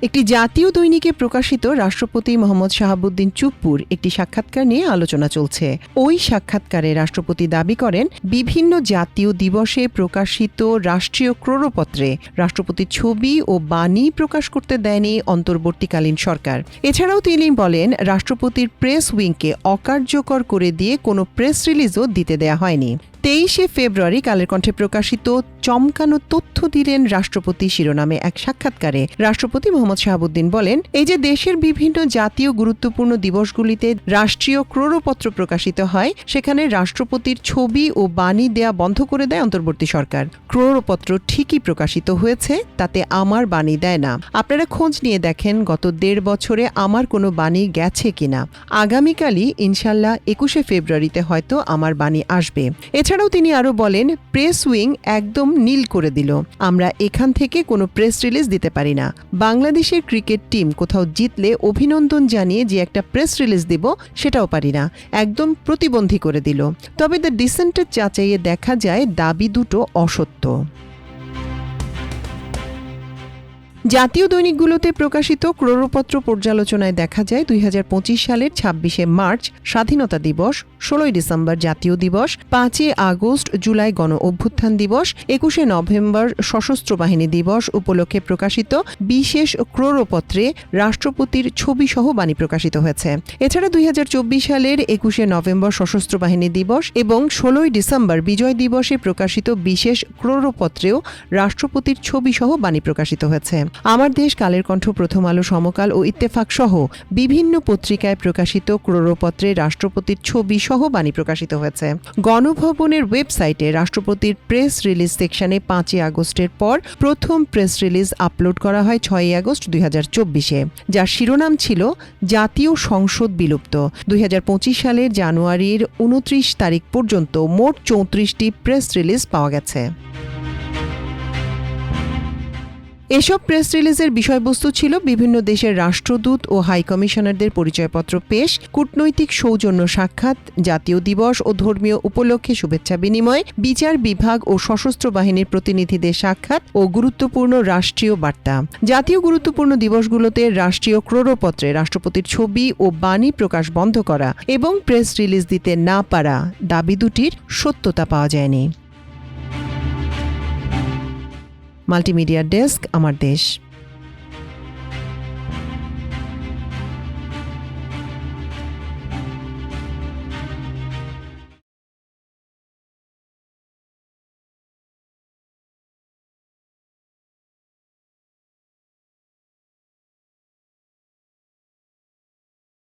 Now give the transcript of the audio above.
একটি জাতীয় দৈনিকে প্রকাশিত রাষ্ট্রপতি মোহাম্মদ শাহাবুদ্দিন চুপ্পুর একটি সাক্ষাৎকার নিয়ে আলোচনা চলছে। ওই সাক্ষাৎকারে রাষ্ট্রপতি দাবি করেন, বিভিন্ন জাতীয় দিবসে প্রকাশিত রাষ্ট্রীয় ক্রোড়পত্রে রাষ্ট্রপতির ছবি ও বাণী প্রকাশ করতে দেয়নি অন্তর্বর্তীকালীন সরকার। এছাড়াও তিনি বলেন, রাষ্ট্রপতির প্রেস উইংকে অকার্যকর করে দিয়ে কোনো প্রেস রিলিজও দিতে দেয়া হয়নি। 23 ফেব্রুয়ারি কালের কণ্ঠে প্রকাশিত চমকানো তথ্য দিলেন রাষ্ট্রপতি শিরোনামে এক সাক্ষাৎকারে রাষ্ট্রপতি মোহাম্মদ শাহাবুদ্দিন বলেন, এই যে দেশের বিভিন্ন জাতীয় গুরুত্বপূর্ণ দিবসগুলিতে রাষ্ট্রীয় ক্রোড়পত্র প্রকাশিত হয়, সেখানে রাষ্ট্রপতির ছবি ও বাণী দেয়া বন্ধ করে দেয় অন্তর্বর্তী সরকার। ক্রোড়পত্র ঠিকই প্রকাশিত হয়েছে, তাতে আমার বাণী দেয় না। আপনারা খোঁজ নিয়ে দেখেন গত 1.5 বছরে আমার কোনো বাণী গেছে কিনা। আগামীকালই ইনশাল্লাহ 21 ফেব্রুয়ারিতে হয়তো আমার বাণী আসবে। এছাড়াও তিনি আরও বলেন, প্রেস উইং একদম নীল করে দিল। আমরা এখান থেকে কোনো প্রেস রিলিজ দিতে পারি না। বাংলাদেশের ক্রিকেট টিম কোথাও জিতলে অভিনন্দন জানিয়ে যে একটা প্রেস রিলিজ দিব, সেটাও পারি না। একদম প্রতিবন্ধী করে দিল। তবে দ্য ডিসেন্টের যাচাইয়ে দেখা যায় দাবি দুটো অসত্য। জাতীয় দৈনিকগুলোতে প্রকাশিত ক্রোড়পত্র পর্যালোচনায় দেখা যায় 2025 সালের 26 মার্চ স্বাধীনতা দিবস, 16 ডিসেম্বর জাতীয় দিবস, 5 আগস্ট জুলাই গণ অভ্যুত্থান দিবস, 21 নভেম্বর সশস্ত্র বাহিনী দিবস উপলক্ষে প্রকাশিত বিশেষ ক্রোড়পত্রে রাষ্ট্রপতির ছবিসহ বাণী প্রকাশিত হয়েছে। এছাড়া 2024 সালের 21 নভেম্বর সশস্ত্র বাহিনী দিবস এবং 16 ডিসেম্বর বিজয় দিবসে প্রকাশিত বিশেষ ক্রোড়পত্রেও রাষ্ট্রপতির ছবিসহ বাণী প্রকাশিত হয়েছে। আমার দেশ, কালের কণ্ঠ, প্রথম আলো, সমকাল ও ইত্তেফাক সহ বিভিন্ন পত্রিকায় প্রকাশিত ক্রোড়পত্রে রাষ্ট্রপতির ছবি সহ বাণী প্রকাশিত হয়েছে। গণভবনের ওয়েবসাইটে রাষ্ট্রপতির প্রেস রিলিজ সেকশনে 5 আগস্টের পর প্রথম প্রেস রিলিজ আপলোড করা হয় 6 আগস্ট 2024-এ, যার শিরোনাম ছিল জাতীয় সংসদ বিলুপ্ত। 2025 সালের জানুয়ারির 29 তারিখ পর্যন্ত মোট 34টি প্রেস রিলিজ পাওয়া গেছে। এসব প্রেস রিলিজের বিষয়বস্তু ছিল বিভিন্ন দেশের রাষ্ট্রদূত ও হাইকমিশনারদের পরিচয়পত্র পেশ, কূটনৈতিক সৌজন্য সাক্ষাৎ, জাতীয় দিবস ও ধর্মীয় উপলক্ষে শুভেচ্ছা বিনিময়, বিচার বিভাগ ও সশস্ত্র বাহিনীর প্রতিনিধিদের সাক্ষাৎ ও গুরুত্বপূর্ণ রাষ্ট্রীয় বার্তা। জাতীয় গুরুত্বপূর্ণ দিবসগুলোতে রাষ্ট্রীয় ক্রোড়পত্রে রাষ্ট্রপতির ছবি ও বাণী প্রকাশ বন্ধ করা এবং প্রেস রিলিজ দিতে না পারা দাবি দুটির সত্যতা পাওয়া যায়নি। মাল্টিমিডিয়া ডেস্ক, আমার দেশ।